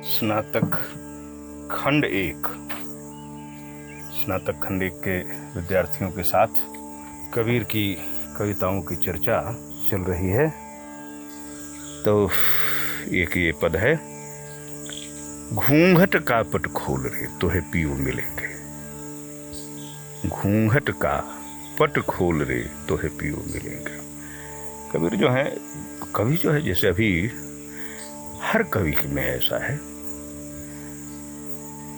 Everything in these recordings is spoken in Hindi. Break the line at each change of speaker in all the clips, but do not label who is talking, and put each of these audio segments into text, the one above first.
स्नातक खंड एक के विद्यार्थियों के साथ कबीर की कविताओं की चर्चा चल रही है। तो एक ये पद है, घूंघट का पट खोल रे तोहे पियो मिलेंगे। घूंघट का पट खोल रे तोहे पियो मिलेंगे। कबीर जो है, कवि जो है, जैसे अभी हर कवि में ऐसा है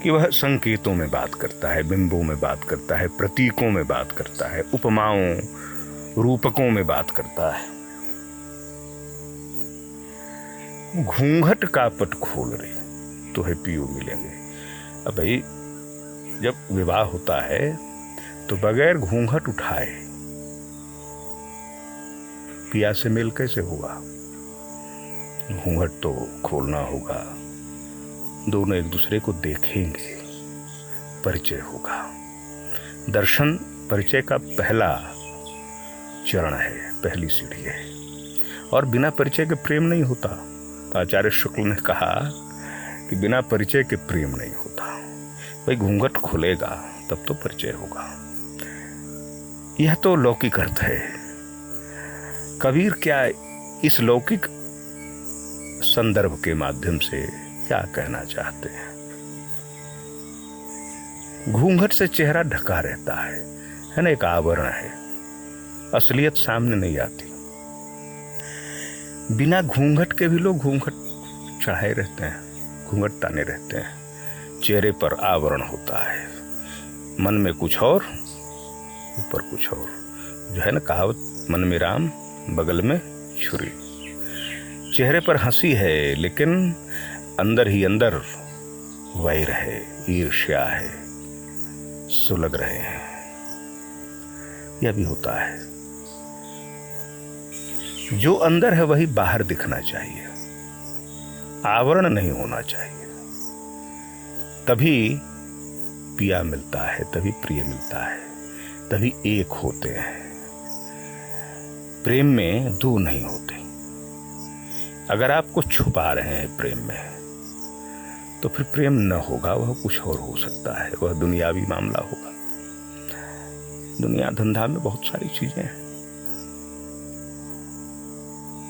कि वह संकेतों में बात करता है, बिंबों में बात करता है, प्रतीकों में बात करता है, उपमाओं रूपकों में बात करता है। घूंघट का पट खोल रे तोहे पियो मिलेंगे। अब भाई जब विवाह होता है तो बगैर घूंघट उठाए पिया से मेल कैसे होगा? घूंघट तो खोलना होगा, दोनों एक दूसरे को देखेंगे, परिचय होगा। दर्शन परिचय का पहला चरण है, पहली सीढ़ी है, और बिना परिचय के प्रेम नहीं होता। आचार्य शुक्ल ने कहा कि बिना परिचय के प्रेम नहीं होता। भाई घूंघट खुलेगा तब तो परिचय होगा। यह तो लौकिक अर्थ है। कबीर क्या इस लौकिक संदर्भ के माध्यम से क्या कहना चाहते हैं? घूंघट से चेहरा ढका रहता है ना, एक आवरण है, असलियत सामने नहीं आती। बिना घूंघट के भी लोग घूंघट चढ़ाए रहते हैं, घूंघट ताने रहते हैं। चेहरे पर आवरण होता है, मन में कुछ और, ऊपर कुछ और। जो है ना कहावत, मन में राम बगल में छुरी। चेहरे पर हंसी है लेकिन अंदर ही अंदर वैर है, ईर्ष्या है, सुलग रहे हैं। यह भी होता है। जो अंदर है वही बाहर दिखना चाहिए, आवरण नहीं होना चाहिए। तभी पिया मिलता है, तभी प्रिय मिलता है, तभी एक होते हैं। प्रेम में दो नहीं होते। अगर आप कुछ छुपा रहे हैं प्रेम में तो फिर प्रेम न होगा, वह कुछ और हो सकता है, वह दुनियावी मामला होगा। दुनिया धंधा में बहुत सारी चीजें हैं।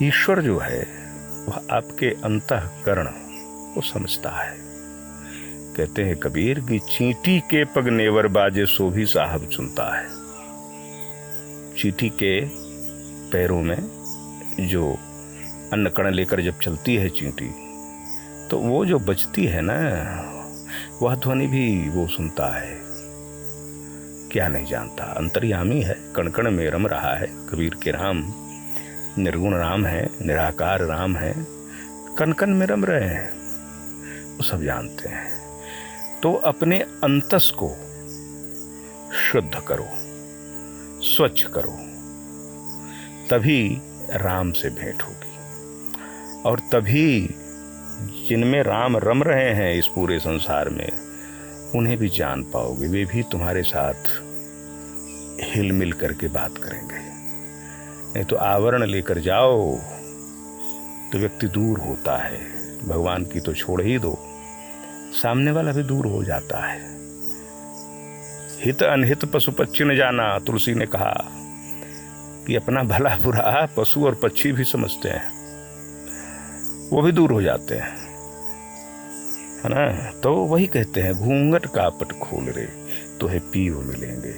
ईश्वर जो है वह आपके अंतःकरण को समझता है। कहते हैं कबीर की चींटी के पग नेवर बाजे सो भी साहब चुनता है। चींटी के पैरों में जो अन्न कण लेकर जब चलती है चींटी, तो वो जो बजती है ना, वह ध्वनि भी वो सुनता है। क्या नहीं जानता, अंतर्यामी है, कण कण में रम रहा है। कबीर के राम निर्गुण राम है, निराकार राम है, कण कण में रम रहे हैं, वो सब जानते हैं। तो अपने अंतस को शुद्ध करो, स्वच्छ करो, तभी राम से भेंट होगी। और तभी जिनमें राम रम रहे हैं इस पूरे संसार में, उन्हें भी जान पाओगे। वे भी तुम्हारे साथ हिल मिल करके बात करेंगे। नहीं तो आवरण लेकर जाओ तो व्यक्ति दूर होता है। भगवान की तो छोड़ ही दो, सामने वाला भी दूर हो जाता है। हित अनहित पशु पक्षी न जाना, तुलसी ने कहा कि अपना भला बुरा पशु और पक्षी भी समझते हैं, वो भी दूर हो जाते हैं, है ना। तो वही कहते हैं, घूंघट का पट खोल रे तोहे पियो मिलेंगे।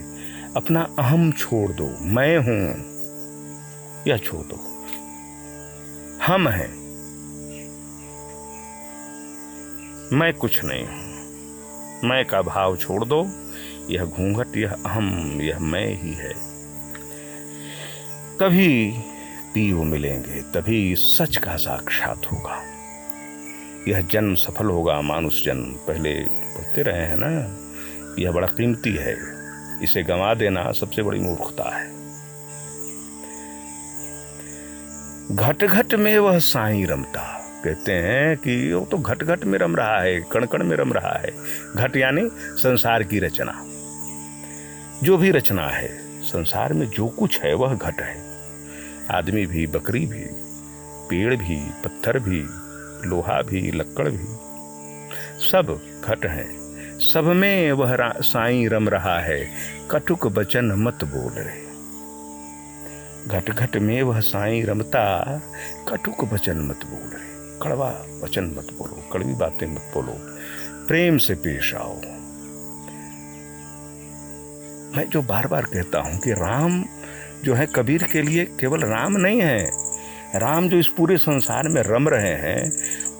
अपना अहम छोड़ दो, मैं हूं या छोड़ दो, हम हैं, मैं कुछ नहीं हूं। मैं का भाव छोड़ दो। यह घूंघट, यह अहम, यह मैं ही है। तभी पियो मिलेंगे, तभी सच का साक्षात होगा। यह जन्म सफल होगा, मानुष जन्म। पहले पढ़ते रहे हैं ना, यह बड़ा कीमती है, इसे गंवा देना सबसे बड़ी मूर्खता है। घट घट में वह साईं रमता। कहते हैं कि वो तो घट घट में रम रहा है, कण कण में रम रहा है। घट यानी संसार की रचना। जो भी रचना है संसार में, जो कुछ है वह घट है। आदमी भी, बकरी भी, पेड़ भी, पत्थर भी, लोहा भी, लक्कड़ भी, सब घट हैं, सब में वह साईं रम रहा है, कटुक बचन मत बोल रे। घट घट में वह साईं रमता, कटुक वचन मत बोल रे। कड़वा वचन मत बोलो, कड़वी बातें मत बोलो, प्रेम से पेश आओ। मैं जो बार बार कहता हूं कि राम जो है कबीर के लिए केवल राम नहीं है, राम जो इस पूरे संसार में रम रहे हैं,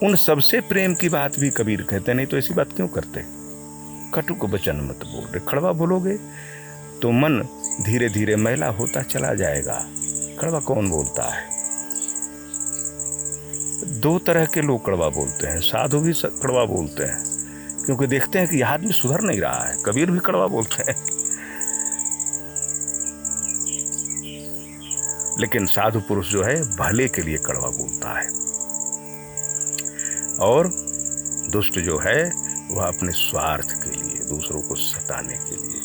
उन सबसे प्रेम की बात भी कबीर कहते, नहीं तो ऐसी बात क्यों करते। कटुक वचन मत बोल रे। कड़वा बोलोगे तो मन धीरे धीरे मैला होता चला जाएगा। कड़वा कौन बोलता है? दो तरह के लोग कड़वा बोलते हैं। साधु भी कड़वा बोलते हैं, क्योंकि देखते हैं कि यह आदमी सुधर नहीं रहा है। कबीर भी कड़वा बोलते हैं। लेकिन साधु पुरुष जो है भले के लिए कड़वा बोलता है, और दुष्ट जो है वह अपने स्वार्थ के लिए, दूसरों को सताने के लिए,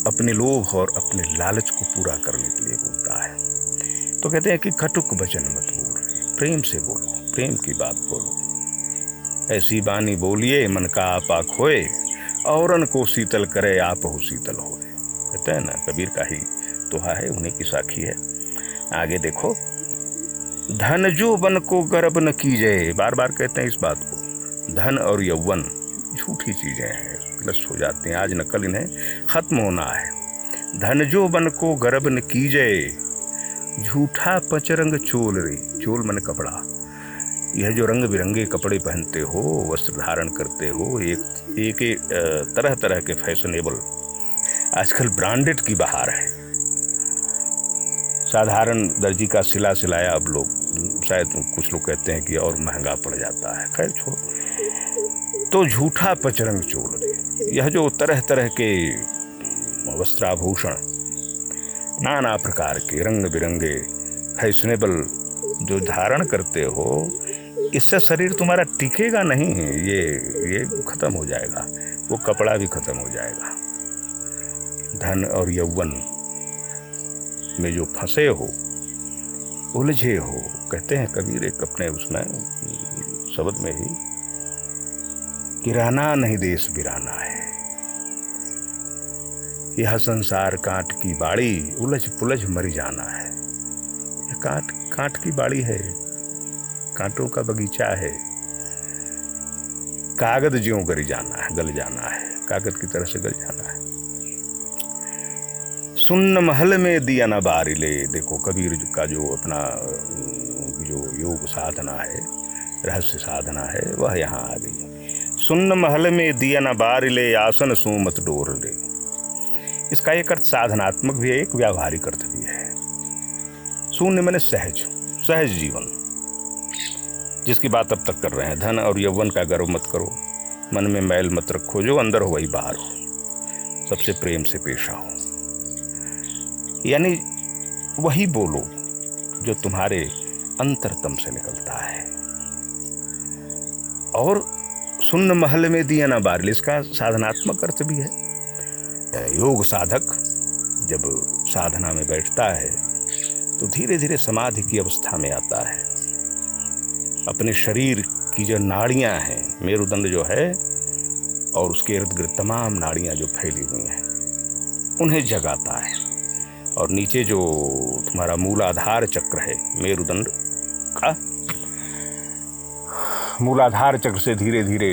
अपने लोभ और अपने लालच को पूरा करने के लिए बोलता है। तो कहते हैं कि कटुक वचन मत बोल रहे, प्रेम से बोलो, प्रेम की बात बोलो। ऐसी बानी बोलिए मन का आपा खोए, औरन को शीतल करे आप हो शीतल होए। कहते हैं ना, कबीर का ही दोहा है, उन्हीं की साखी है। आगे देखो, धन जो बन को गर्भ न कीजिए। बार बार कहते हैं इस बात को। धन और यौवन झूठी चीजें हैं, नष्ट हो जाती हैं, आज न कल इन्हें खत्म होना है। धन जो बन को गर्भ न कीजिए, झूठा पचरंग चोल रे। चोल मन कपड़ा, यह जो रंग बिरंगे कपड़े पहनते हो, वस्त्र धारण करते हो, एक तरह तरह के फैशनेबल, आजकल ब्रांडेड की बहार है। साधारण दर्जी का सिला सिलाया अब लोग, शायद कुछ लोग कहते हैं कि और महंगा पड़ जाता है, खैर छोड़ो। तो झूठा पचरंग चोल रे, यह जो तरह तरह के वस्त्राभूषण, नाना प्रकार के रंग बिरंगे फैशनेबल जो धारण करते हो, इससे शरीर तुम्हारा टिकेगा नहीं। ये खत्म हो जाएगा, वो कपड़ा भी खत्म हो जाएगा। धन और यौवन में जो फंसे हो, उलझे हो, कहते हैं कबीर एक अपने उसमें शब्द में ही, कि रहना नहीं देश बिराना है, यह संसार कांट की बाड़ी, उलझ पुलझ मर जाना है। यह कांट की बाड़ी है, कांटों का बगीचा है। कागज ज्यों गल जाना है, कागज की तरह से गल जाना है। सुन्न महल में दिया न बारिले। देखो कबीर का जो अपना जो योग साधना है, रहस्य साधना है, वह यहाँ आ गई। सुन्न महल में दिया न बारिले, आसन सो मत डोर ले। इसका एक अर्थ साधनात्मक भी है, एक व्यावहारिक अर्थ भी है। शून्य मैंने सहज जीवन, जिसकी बात अब तक कर रहे हैं। धन और यौवन का गर्व मत करो, मन में मैल मत रखो, जो अंदर हो वही बाहर हो, सबसे प्रेम से पेश आओ। यानी वही बोलो जो तुम्हारे अंतरतम से निकलता है। और सुन्न महल में दिया ना बारिल, इसका साधनात्मक अर्थ भी है। योग साधक जब साधना में बैठता है तो धीरे धीरे समाधि की अवस्था में आता है। अपने शरीर की जो नाड़ियां हैं, मेरुदंड जो है और उसके इर्द गिर्द तमाम नाड़ियां जो फैली हुई हैं, उन्हें जगाता है। और नीचे जो तुम्हारा मूलाधार चक्र है, मेरुदंड का मूलाधार चक्र से धीरे धीरे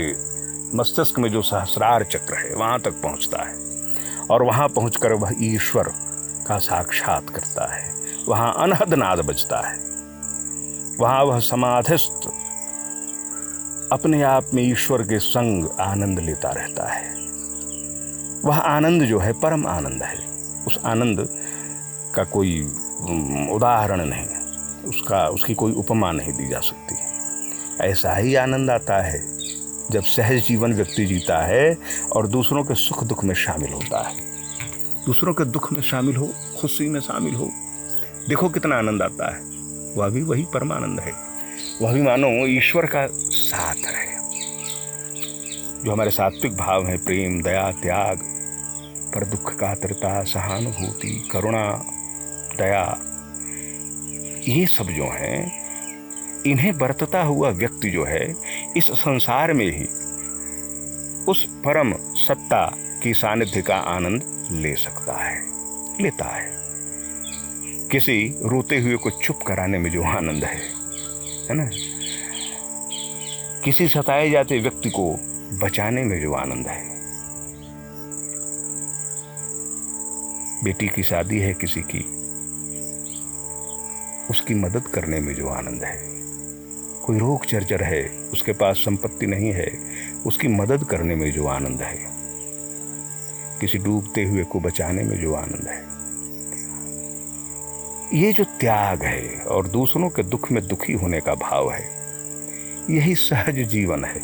मस्तिष्क में जो सहस्रार चक्र है, वहां तक पहुंचता है। और वहां पहुंचकर वह ईश्वर का साक्षात करता है। वहां अनहद नाद बजता है। वहां वह समाधिस्थ अपने आप में ईश्वर के संग आनंद लेता रहता है। वह आनंद जो है परम आनंद है। उस आनंद का कोई उदाहरण नहीं, उसकी कोई उपमा नहीं दी जा सकती। ऐसा ही आनंद आता है जब सहज जीवन व्यक्ति जीता है और दूसरों के सुख दुख में शामिल होता है। दूसरों के दुख में शामिल हो, खुशी में शामिल हो, देखो कितना आनंद आता है। वह भी वही परमानंद है। वह भी मानो ईश्वर का साथ है। जो हमारे सात्विक भाव हैं, प्रेम, दया, त्याग, पर दुख कातरता, सहानुभूति, करुणा, दया, ये सब जो हैं, इन्हें बरतता हुआ व्यक्ति जो है इस संसार में ही उस परम सत्ता की सानिध्य का आनंद ले सकता है, लेता है। किसी रोते हुए को चुप कराने में जो आनंद है ना, किसी सताए जाते व्यक्ति को बचाने में जो आनंद है, बेटी की शादी है किसी की, उसकी मदद करने में जो आनंद है, कोई रोग चर्चर है, उसके पास संपत्ति नहीं है, उसकी मदद करने में जो आनंद है, किसी डूबते हुए को बचाने में जो आनंद है, ये जो त्याग है और दूसरों के दुख में दुखी होने का भाव है, यही सहज जीवन है।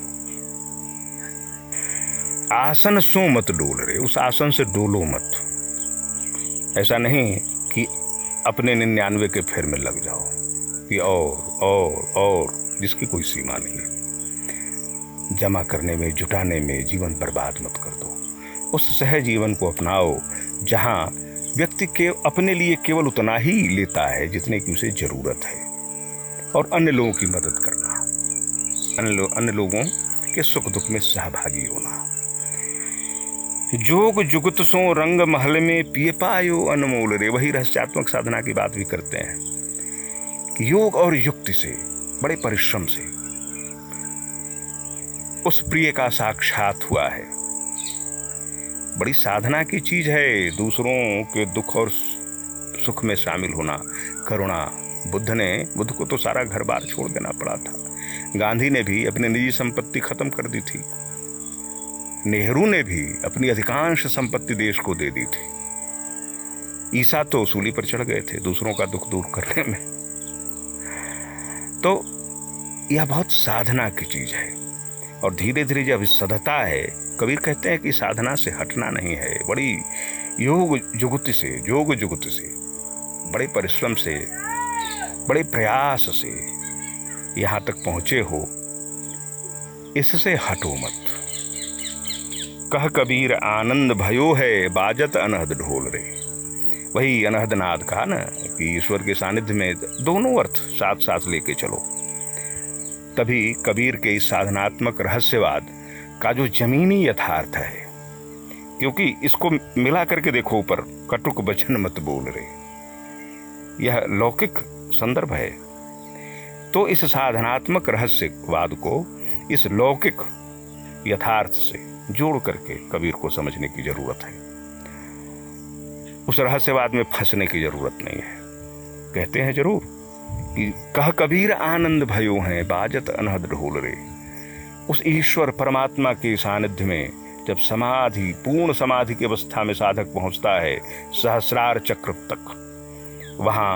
आसन सो मत डोल रे, उस आसन से डोलो मत। ऐसा नहीं कि अपने 99 के फेर में लग जाओ कि और जिसकी कोई सीमा नहीं है। जमा करने में, जुटाने में जीवन बर्बाद मत कर दो। उस सहज जीवन को अपनाओ जहां व्यक्ति के अपने लिए केवल उतना ही लेता है जितने की उसे जरूरत है, और अन्य लोगों की मदद करना, अन्य लोगों के सुख दुख में सहभागी होना। जोग जुगत सो रंग महल में पिए पायो अनमोल रे, वही रहस्यात्मक साधना की बात भी करते हैं कि योग और युक्ति से, बड़े परिश्रम से उस प्रिय का साक्षात हुआ है। बड़ी साधना की चीज है दूसरों के दुख और सुख में शामिल होना, करुणा। बुद्ध को तो सारा घर बार छोड़ देना पड़ा था। गांधी ने भी अपनी निजी संपत्ति खत्म कर दी थी। नेहरू ने भी अपनी अधिकांश संपत्ति देश को दे दी थी। ईसा तो सूली पर चढ़ गए थे दूसरों का दुख दूर करने में। तो यह बहुत साधना की चीज है, और धीरे धीरे जब सधता है, कबीर कहते हैं कि साधना से हटना नहीं है, बड़ी योग जुगति से, बड़े परिश्रम से, बड़े प्रयास से यहां तक पहुंचे हो, इससे हटो मत। कह कबीर आनंद भयो है बाजत अनहद ढोल रे, वही अनहद नाद कहा ना कि ईश्वर के सानिध्य में दोनों अर्थ साथ साथ लेके चलो। तभी कबीर के इस साधनात्मक रहस्यवाद का जो जमीनी यथार्थ है, क्योंकि इसको मिला करके देखो ऊपर, कटुक वचन मत बोल रे, यह लौकिक संदर्भ है। तो इस साधनात्मक रहस्यवाद को इस लौकिक यथार्थ से जोड़ करके कबीर को समझने की जरूरत है। उस रहस्यवाद में फंसने की जरूरत नहीं है। कहते हैं जरूर कि कह कबीर आनंद भयो हैं बाजत अनहद ढोल रे। उस ईश्वर परमात्मा के सानिध्य में जब समाधि, पूर्ण समाधि की अवस्था में साधक पहुंचता है, सहस्रार चक्र तक, वहां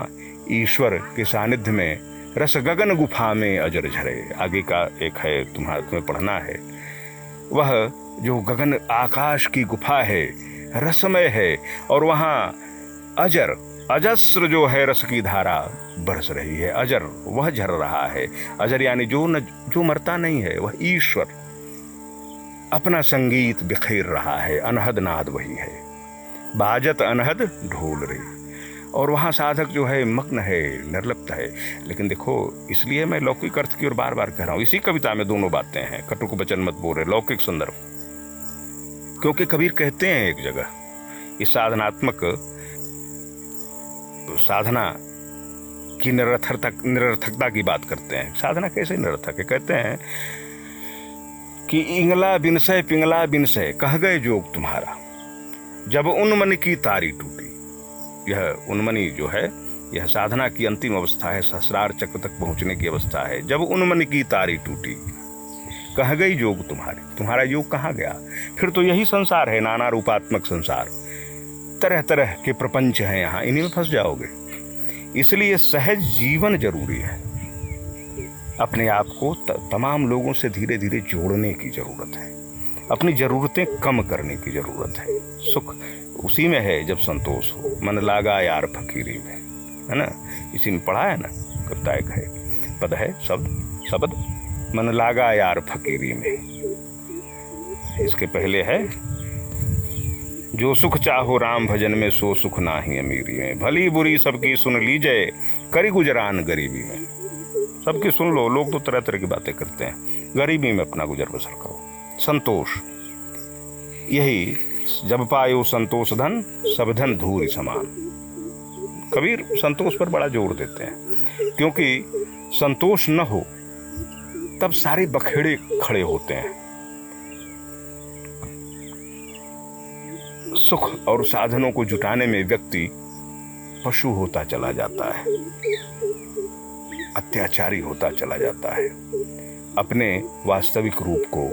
ईश्वर के सानिध्य में रस गगन गुफा में अजर झरे, आगे का एक है तुम्हें पढ़ना है, वह जो गगन आकाश की गुफा है, रसमय है, और वहां अजस्र जो है रस की धारा बरस रही है। अजर वह झर रहा है, अजर यानी जो मरता नहीं है, वह ईश्वर अपना संगीत बिखेर रहा है। अनहद नाद वही है, बाजत अनहद ढोल रे। और वहां साधक जो है मग्न है, निर्लिप्त है। लेकिन देखो, इसलिए मैं लौकिक अर्थ की ओर बार बार कह रहा हूं। इसी कविता में दोनों बातें हैं, कटुक वचन मत बोल रहे, लौकिक संदर्भ। क्योंकि कबीर कहते हैं एक जगह, इस साधनात्मक साधना की निरर्थकता की बात करते हैं। साधना कैसे निरर्थक है? कहते हैं कि इंगला बिनसय पिंगला बिनसय कह गए जोग तुम्हारा, जब उन्मन की तारी टूटी। यह उन्मनी जो है, यह साधना की अंतिम अवस्था है, सहस्रार चक्र तक पहुंचने की अवस्था है। जब उन्मन की तारी टूटी, कह गई योग तुम्हारी, तुम्हारा योग कहाँ गया? फिर तो यही संसार है, नाना रूपात्मक संसार, तरह तरह के प्रपंच हैं यहाँ, इन्हीं में फंस जाओगे। इसलिए सहज जीवन जरूरी है। अपने आप को तमाम लोगों से धीरे धीरे जोड़ने की जरूरत है, अपनी जरूरतें कम करने की जरूरत है। सुख उसी में है जब संतोष हो। मन लागा यार फकीरी में, है ना, इसी में पढ़ा है ना, कविता एक है, पद है, शब्द मन लागा यार फकीरी में। इसके पहले है, जो सुख चाहो राम भजन में, सो सुख नाही अमीरी में। भली बुरी सबकी सुन लीजिए, करी गुजरान गरीबी में। सबकी सुन लो, लोग तो तरह तरह की बातें करते हैं। गरीबी में अपना गुजर बसर करो। संतोष, यही जब पायो संतोष धन, सब धन धूल समान। कबीर संतोष पर बड़ा जोर देते हैं, क्योंकि संतोष न हो तब सारे बखेड़े खड़े होते हैं। सुख और साधनों को जुटाने में व्यक्ति पशु होता चला जाता है, अत्याचारी होता चला जाता है, अपने वास्तविक रूप को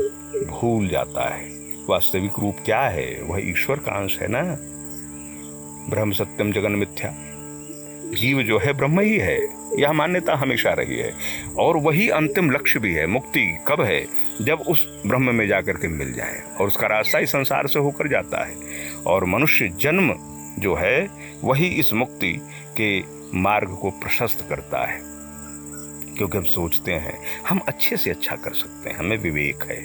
भूल जाता है। वास्तविक रूप क्या है? वह ईश्वर का अंश है ना। ब्रह्म सत्यम जगन मिथ्या, जीव जो है ब्रह्म ही है, यह मान्यता हमेशा रही है। और वही अंतिम लक्ष्य भी है। मुक्ति कब है? जब उस ब्रह्म में जाकर के मिल जाए, और उसका रास्ता ही संसार से होकर जाता है। और मनुष्य जन्म जो है वही इस मुक्ति के मार्ग को प्रशस्त करता है, क्योंकि हम सोचते हैं हम अच्छे से अच्छा कर सकते हैं, हमें विवेक है।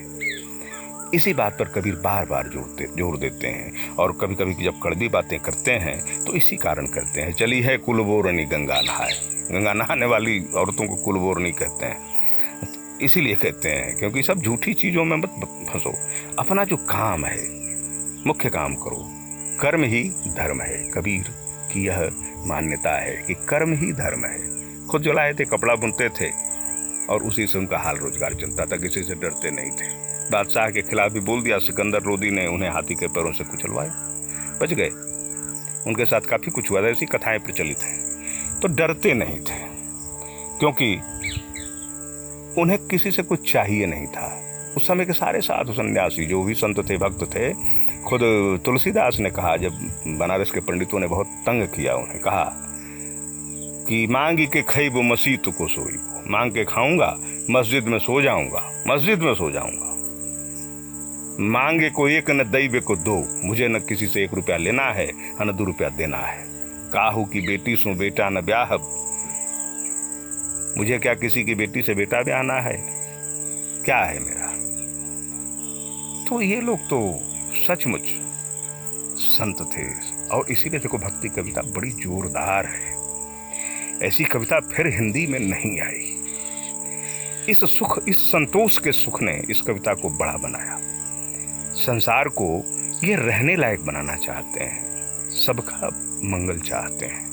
इसी बात पर कबीर बार बार जोर देते हैं। और कभी कभी जब कड़वी बातें करते हैं तो इसी कारण करते हैं। चली है कुलबोरनी गंगा नहाए। गंगा नहाने वाली औरतों को कुलबोरनी कहते हैं, इसीलिए कहते हैं क्योंकि सब झूठी चीज़ों में मत फंसो। अपना जो काम है, मुख्य काम करो। कर्म ही धर्म है। कबीर की यह मान्यता है कि कर्म ही धर्म है। खुद जो लाए थे, कपड़ा बुनते थे और उसी से उनका हाल रोजगार चलता था, किसी से डरते नहीं थे। बादशाह के खिलाफ भी बोल दिया, सिकंदर लोदी ने उन्हें हाथी के पैरों से कुचलवाया, बच गए। उनके साथ काफ़ी कुछ हुआ था, ऐसी कथाएं प्रचलित हैं। तो डरते नहीं थे, क्योंकि उन्हें किसी से कुछ चाहिए नहीं था। उस समय के सारे साधु सन्यासी जो भी संत थे, भक्त थे, खुद तुलसीदास ने कहा, जब बनारस के पंडितों ने बहुत तंग किया, उन्हें कहा कि मांगी के खैब मसीत को सोई, मांग के खाऊंगा, मस्जिद में सो जाऊंगा, मस्जिद में सो जाऊंगा। मांगे को एक न दैवे को दो, मुझे न किसी से 1 रुपया लेना है, न 2 रुपया देना है। काहू की बेटी सो बेटा न ब्याह, मुझे क्या किसी की बेटी से बेटा ब्याहना है, क्या है मेरा। तो ये लोग तो सचमुच संत थे। और इसीलिए देखो, भक्ति कविता बड़ी जोरदार है। ऐसी कविता फिर हिंदी में नहीं आई। इस सुख, इस संतोष के सुख ने इस कविता को बड़ा बनाया। संसार को ये रहने लायक बनाना चाहते हैं, सबका मंगल चाहते हैं।